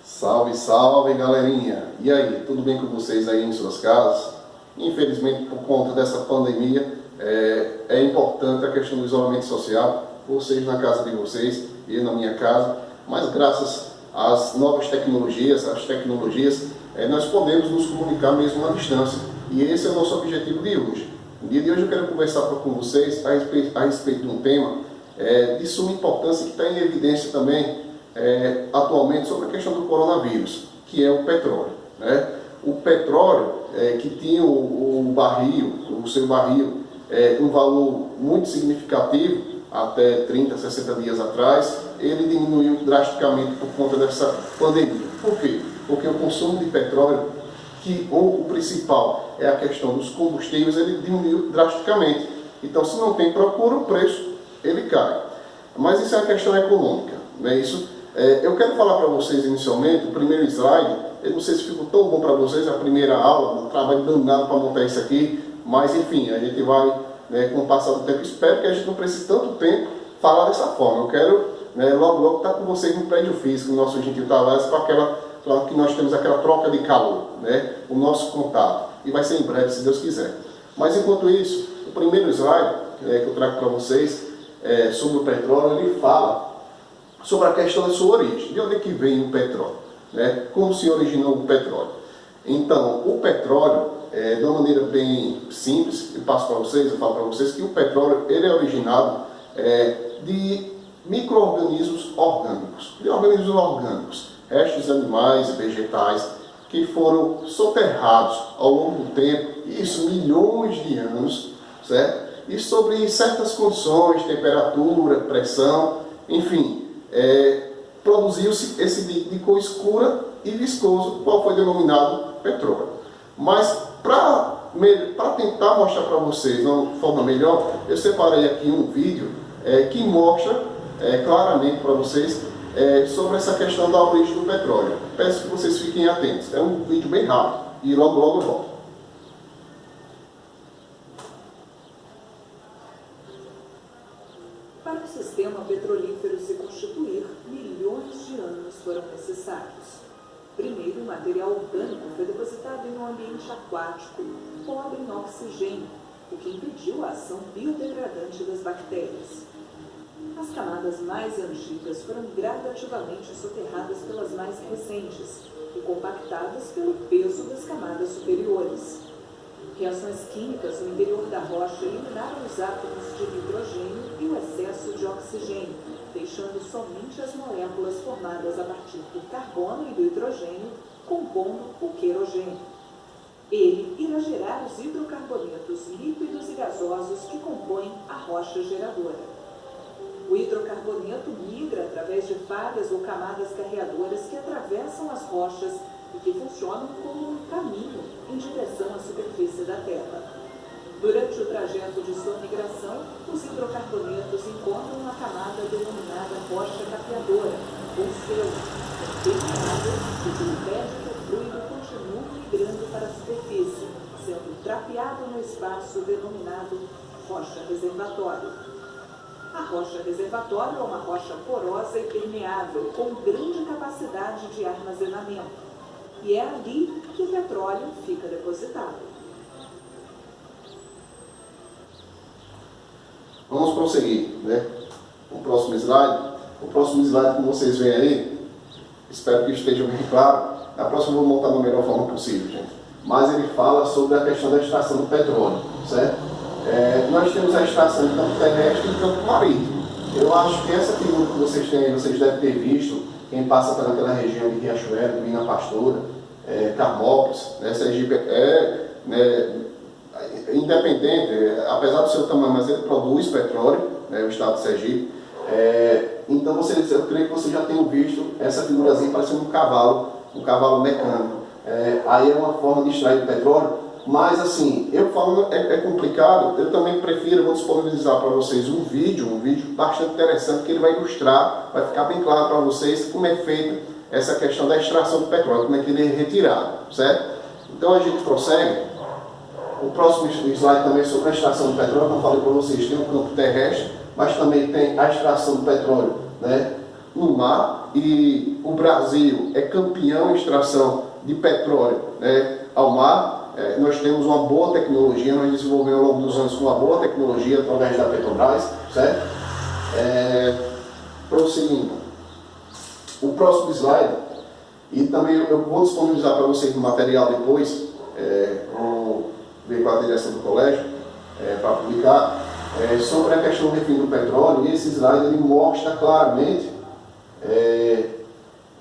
Salve, salve, galerinha! E aí, tudo bem com vocês aí em suas casas? Infelizmente, por conta dessa pandemia, é importante a questão do isolamento social, vocês na casa de vocês e eu na minha casa, mas graças às novas tecnologias, nós podemos nos comunicar mesmo à distância. E esse é o nosso objetivo de hoje. No dia de hoje eu quero conversar com vocês a respeito de um tema de suma importância que está em evidência também atualmente sobre a questão do coronavírus, que é o petróleo, né? O petróleo que tinha o seu barril um valor muito significativo até 30, 60 dias atrás, ele diminuiu drasticamente por conta dessa pandemia. Por quê? Porque o consumo de petróleo, que o principal é a questão dos combustíveis, ele diminuiu drasticamente. Então, se não tem procura, o preço ele cai. Mas isso é uma questão econômica, não é isso? Eu quero falar para vocês inicialmente, o primeiro slide, eu não sei se ficou tão bom para vocês, a primeira aula, um trabalho danado para montar isso aqui, mas enfim, a gente vai, com o passar do tempo, espero que a gente não precise tanto tempo falar dessa forma. Eu quero logo estar com vocês no prédio físico, no nosso Gentil Tavares, para que nós temos aquela troca de calor, o nosso contato, e vai ser em breve, se Deus quiser. Mas enquanto isso, o primeiro slide que eu trago para vocês sobre o petróleo, ele fala sobre a questão da sua origem, de onde é que vem o petróleo, como se originou o petróleo. Então, o petróleo, de uma maneira bem simples, eu falo para vocês que o petróleo ele é originado de micro-organismos orgânicos, restos de animais e vegetais que foram soterrados ao longo do tempo, isso milhões de anos, certo? E sobre certas condições, temperatura, pressão, enfim, produziu-se esse líquido escura e viscoso, qual foi denominado petróleo. Mas para tentar mostrar para vocês de uma forma melhor, eu separei aqui um vídeo que mostra claramente para vocês sobre essa questão da origem do petróleo. Peço que vocês fiquem atentos. É um vídeo bem rápido e logo eu volto. Para o sistema petrolífero se constituir, milhões de anos foram necessários. Primeiro, o material orgânico foi depositado em um ambiente aquático, pobre em oxigênio, o que impediu a ação biodegradante das bactérias. As camadas mais antigas foram gradativamente soterradas pelas mais recentes e compactadas pelo peso das camadas superiores. Reações químicas no interior da rocha eliminaram os átomos de nitrogênio e o excesso de oxigênio, deixando somente as moléculas formadas a partir do carbono e do hidrogênio, compondo o querogênio. Ele irá gerar os hidrocarbonetos líquidos e gasosos que compõem a rocha geradora. O hidrocarboneto migra através de falhas ou camadas carreadoras que atravessam as rochas e que funcionam como um caminho em direção à superfície da Terra. Durante o trajeto de sua migração, os hidrocarbonetos encontram uma camada denominada rocha capeadora, ou selo, permeável, o que impede que o fluido continue migrando para a superfície, sendo trapeado no espaço denominado rocha reservatório. A rocha reservatório é uma rocha porosa e permeável, com grande capacidade de armazenamento. E é ali que o petróleo fica depositado. Vamos prosseguir, o próximo slide. O próximo slide, como vocês veem aí, espero que esteja bem claro. Na próxima eu vou montar da melhor forma possível, gente. Mas ele fala sobre a questão da extração do petróleo, certo? Nós temos a extração de campo terrestre e de campo marítimo. Eu acho que essa figura que vocês têm, vocês devem ter visto, quem passa pelaquela região de Riachuelo, Mina Pastora, Carmópolis, Sergipe independente, apesar do seu tamanho, mas ele produz petróleo, o estado de Sergipe. Então eu creio que vocês já tenham visto essa figurazinha parecendo um cavalo mecânico. Aí é uma forma de extrair o petróleo. Mas assim, eu falo, é complicado, eu também prefiro, vou disponibilizar para vocês um vídeo bastante interessante, que ele vai ilustrar, vai ficar bem claro para vocês como é feita essa questão da extração do petróleo, como é que ele é retirado, certo? Então a gente prossegue. O próximo slide também é sobre a extração do petróleo, como eu falei para vocês, tem um campo terrestre, mas também tem a extração do petróleo, no mar, e o Brasil é campeão em extração de petróleo, né, ao mar. Nós temos uma boa tecnologia, nós desenvolvemos ao longo dos anos uma boa tecnologia através da Petrobras, certo? Prosseguindo, o próximo slide, e também eu vou disponibilizar para vocês no material depois, vou ver com a direção do colégio, para publicar, sobre a questão do refino do petróleo. E esse slide ele mostra claramente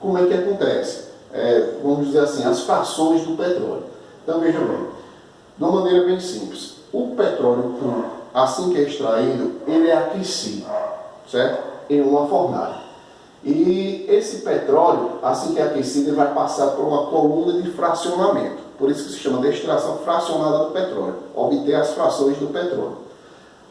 como é que acontece, vamos dizer assim, as frações do petróleo. Então vejam bem, de uma maneira bem simples, o petróleo puro, assim que é extraído, ele é aquecido, certo? Em uma fornalha. E esse petróleo, assim que é aquecido, ele vai passar por uma coluna de fracionamento. Por isso que se chama de extração fracionada do petróleo, obter as frações do petróleo.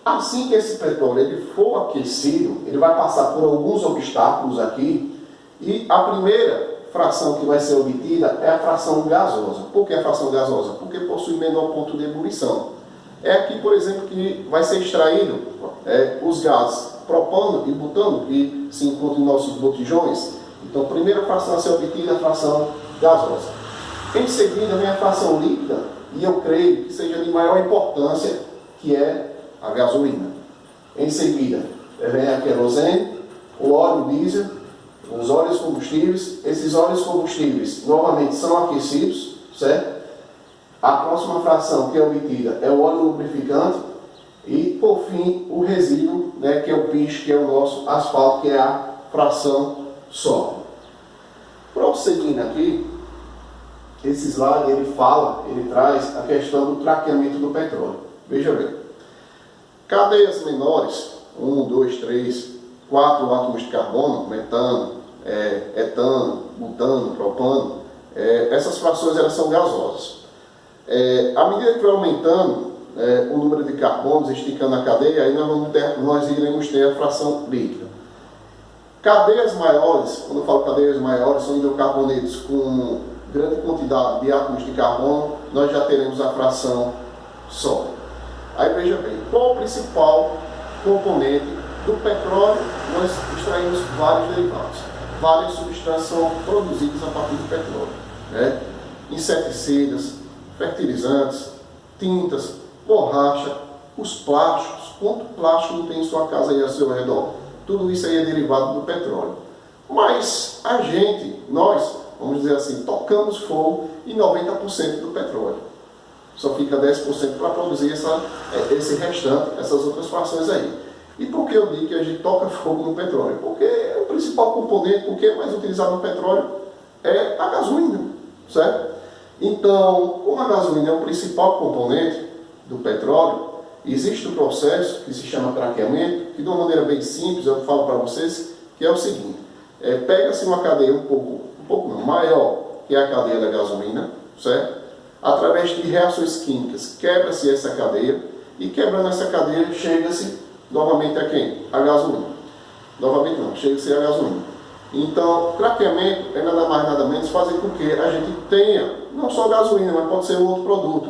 Assim que esse petróleo ele for aquecido, ele vai passar por alguns obstáculos aqui, e a primeira fração que vai ser obtida é a fração gasosa. Por que a fração gasosa? Porque possui menor ponto de ebulição. É aqui, por exemplo, que vai ser extraído os gases propano e butano, que se encontram em nossos botijões. Então, a primeira fração a ser obtida é a fração gasosa. Em seguida, vem a fração líquida, e eu creio que seja de maior importância, que é a gasolina. Em seguida, vem a querosene, o óleo diesel, os óleos combustíveis. Esses óleos combustíveis, novamente, são aquecidos, certo? A próxima fração que é obtida é o óleo lubrificante. E, por fim, o resíduo, né, que é o piche, que é o nosso asfalto, que é a fração sólido. Prosseguindo aqui, esse slide ele traz a questão do traqueamento do petróleo. Veja bem, cadeias menores, 1, 2, 3, 4 átomos de carbono, metano, etano, butano, propano, essas frações elas são gasosas. À medida que vai aumentando o número de carbonos, esticando a cadeia, aí nós iremos ter a fração líquida. Cadeias maiores, quando eu falo cadeias maiores, são hidrocarbonetos com grande quantidade de átomos de carbono, nós já teremos a fração sólida. Aí veja bem, qual o principal componente do petróleo? Nós extraímos vários derivados, várias substâncias são produzidas a partir do petróleo, né? Inseticidas, fertilizantes, tintas, borracha, os plásticos. Quanto plástico não tem em sua casa aí ao seu redor? Tudo isso aí é derivado do petróleo. Mas a gente, nós, vamos dizer assim, tocamos fogo em 90% do petróleo. Só fica 10% para produzir esse restante, essas outras frações aí. E por que eu digo que a gente toca fogo no petróleo? Porque o principal componente, o que é mais utilizado no petróleo, é a gasolina, certo? Então, como a gasolina é o principal componente do petróleo, existe um processo que se chama craqueamento, que de uma maneira bem simples, eu falo para vocês, que é o seguinte: pega-se uma cadeia um pouco maior, que é a cadeia da gasolina, certo? Através de reações químicas, quebra-se essa cadeia, e quebrando essa cadeia, chega-se novamente a quem? A gasolina. Novamente não, chega-se a gasolina. Então, craqueamento é nada mais nada menos fazer com que a gente tenha, não só gasolina, mas pode ser um outro produto,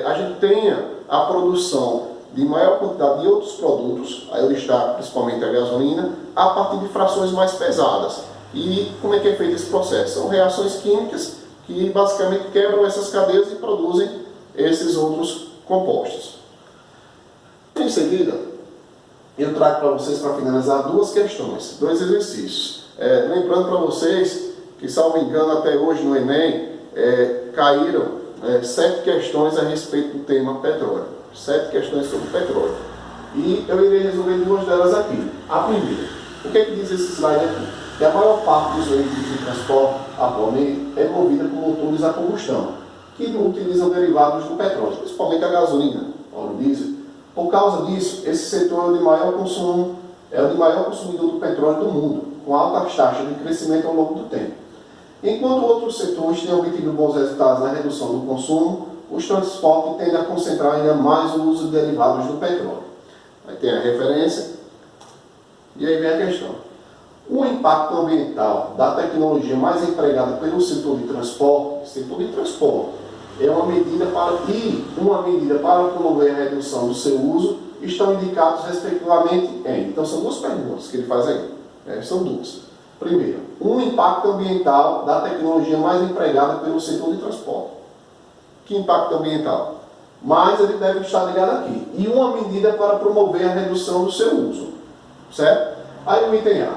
a gente tenha a produção de maior quantidade de outros produtos, aí está principalmente a gasolina, a partir de frações mais pesadas. E como é que é feito esse processo? São reações químicas que basicamente quebram essas cadeias e produzem esses outros compostos. Em seguida, eu trago para vocês, para finalizar, duas questões, dois exercícios. Lembrando para vocês que, salvo engano, até hoje no Enem, caíram 7 questões a respeito do tema petróleo. 7 questões sobre petróleo. E eu irei resolver 2 delas aqui. A primeira, o que é que diz esse slide aqui? Que a maior parte dos veículos de transporte atualmente é movida por motores a combustão, que utilizam derivados do petróleo, principalmente a gasolina, óleo diesel. Por causa disso, esse setor é o de maior consumo, é o de maior consumidor do petróleo do mundo, com altas taxas de crescimento ao longo do tempo. Enquanto outros setores têm obtido bons resultados na redução do consumo, os transportes tendem a concentrar ainda mais o uso de derivados do petróleo. Aí tem a referência, e aí vem a questão. O impacto ambiental da tecnologia mais empregada pelo setor de transporte é uma medida para promover a redução do seu uso, estão indicados respectivamente em. Então são 2 perguntas que ele faz aí, são 2. Primeiro, um impacto ambiental da tecnologia mais empregada pelo setor de transporte. Que impacto ambiental? Mas ele deve estar ligado aqui. E uma medida para promover a redução do seu uso. Certo? Aí o item A.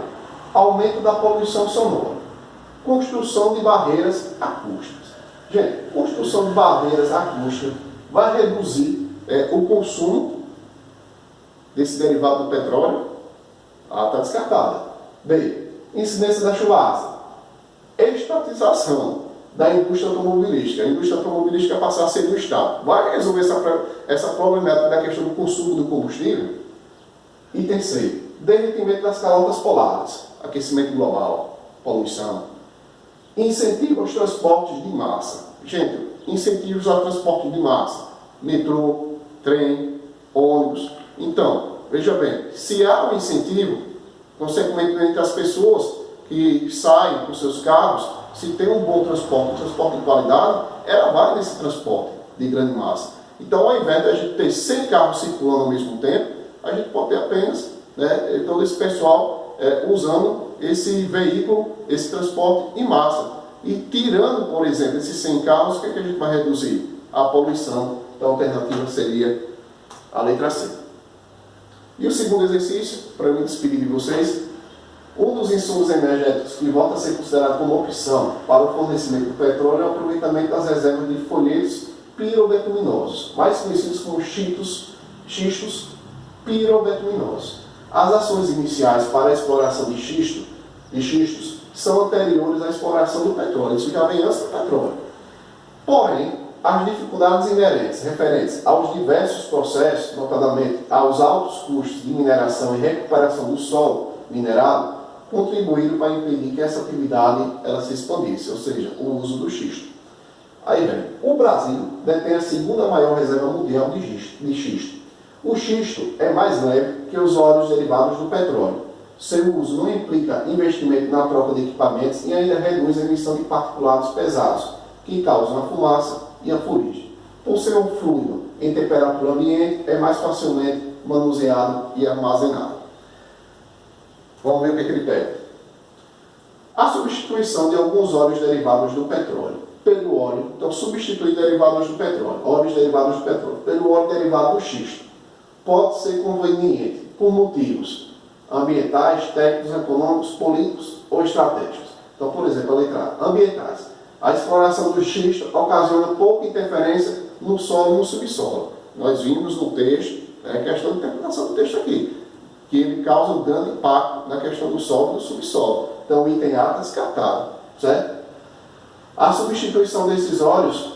Aumento da poluição sonora. Construção de barreiras acústicas. Gente, construção de barreiras acústicas vai reduzir o consumo desse derivado do petróleo. A está descartada. B. Incidência da chuva ácida. Estatização da indústria automobilística. A indústria automobilística passar a ser do Estado. Vai resolver essa problemática da questão do consumo do combustível? Item C. Derretimento das calotas polares. Aquecimento global. Poluição. Incentivo aos transportes de massa. Gente, incentivos ao transporte de massa. Metrô, trem, ônibus. Então, veja bem, se há um incentivo, consequentemente as pessoas que saem com seus carros, se tem um bom transporte, um transporte de qualidade, ela vai nesse transporte de grande massa. Então, ao invés de a gente ter 100 carros circulando ao mesmo tempo, a gente pode ter apenas todo esse pessoal usando esse veículo, esse transporte em massa. E tirando, por exemplo, esses 100 carros, o que, é que a gente vai reduzir? A poluição. Então, a alternativa seria a letra C. E o segundo exercício, para eu me despedir de vocês, um dos insumos energéticos que volta a ser considerado como opção para o fornecimento do petróleo é o aproveitamento das reservas de folhetos pirobetuminosos, mais conhecidos como xistos pirobetuminosos. As ações iniciais para a exploração de xistos são anteriores à exploração do petróleo, isso já vem antes do petróleo. Porém, as dificuldades inerentes, referentes aos diversos processos, notadamente aos altos custos de mineração e recuperação do solo minerado, contribuíram para impedir que essa atividade ela se expandisse, ou seja, o uso do xisto. Aí vem, o Brasil detém a segunda maior reserva mundial de xisto. O xisto é mais leve que os óleos derivados do petróleo. Seu uso não implica investimento na troca de equipamentos e ainda reduz a emissão de particulados pesados, que causam a fumaça e a fuligem. Por ser um fluido em temperatura ambiente, é mais facilmente manuseado e armazenado. Vamos ver o que ele pede. A substituição de alguns óleos derivados do petróleo pelo óleo, então substituir derivados do petróleo, óleos derivados do petróleo, pelo óleo derivado do xisto, pode ser conveniente por motivos ambientais, técnicos, econômicos, políticos ou estratégicos. Então, por exemplo, a letra A, ambientais. A exploração do xisto ocasiona pouca interferência no solo e no subsolo. Nós vimos no texto, questão de interpretação do texto aqui, que ele causa um grande impacto na questão do solo e do subsolo. Então, o item A está descartado, certo? A substituição desses óleos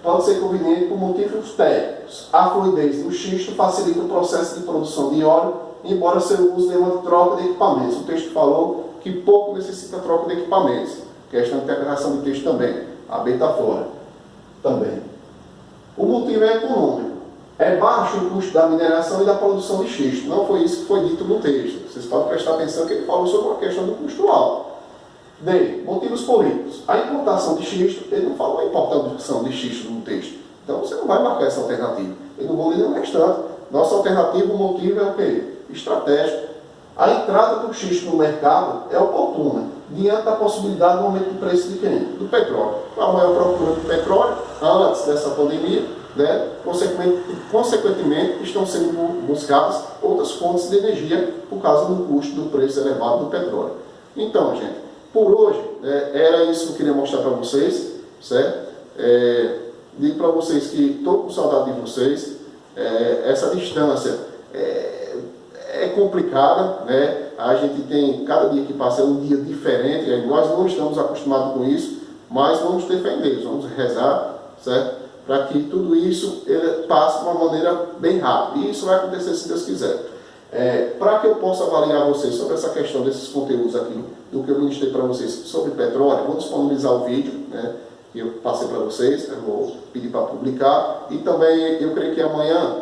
pode ser conveniente por motivos técnicos. A fluidez do xisto facilita o processo de produção de óleo, embora seu uso deva de troca de equipamentos. O texto falou que pouco necessita troca de equipamentos. Questão de interpretação de texto também. A B está fora. Também. O motivo é econômico. É baixo o custo da mineração e da produção de xisto. Não foi isso que foi dito no texto. Vocês podem prestar atenção que ele falou sobre a questão do custo alto. D. Motivos políticos. A importação de xisto, ele não falou a importação de xisto no texto. Então você não vai marcar essa alternativa. Eu não vou ler no restante. Nossa alternativa, o motivo é o quê? Estratégico. A entrada do xisto no mercado é oportuna, diante da possibilidade do aumento do preço de quem? Do petróleo. A maior procura do petróleo, antes dessa pandemia, consequentemente, estão sendo buscadas outras fontes de energia por causa do custo do preço elevado do petróleo. Então, gente, por hoje, era isso que eu queria mostrar para vocês, certo? Digo para vocês que estou com saudade de vocês. Essa distância é complicada, né? A gente tem, cada dia que passa é um dia diferente, nós não estamos acostumados com isso, mas vamos defender, vamos rezar, certo? Para que tudo isso passe de uma maneira bem rápida. E isso vai acontecer se Deus quiser. Para que eu possa avaliar vocês sobre essa questão desses conteúdos aqui, do que eu ministrei para vocês sobre petróleo, vou disponibilizar o vídeo, né, que eu passei para vocês, eu vou pedir para publicar. E também, eu creio que amanhã,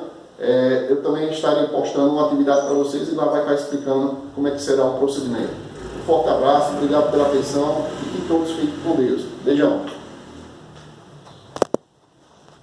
eu também estarei postando uma atividade para vocês e lá vai estar explicando como é que será o procedimento. Um forte abraço, obrigado pela atenção e que todos fiquem com Deus. Beijão.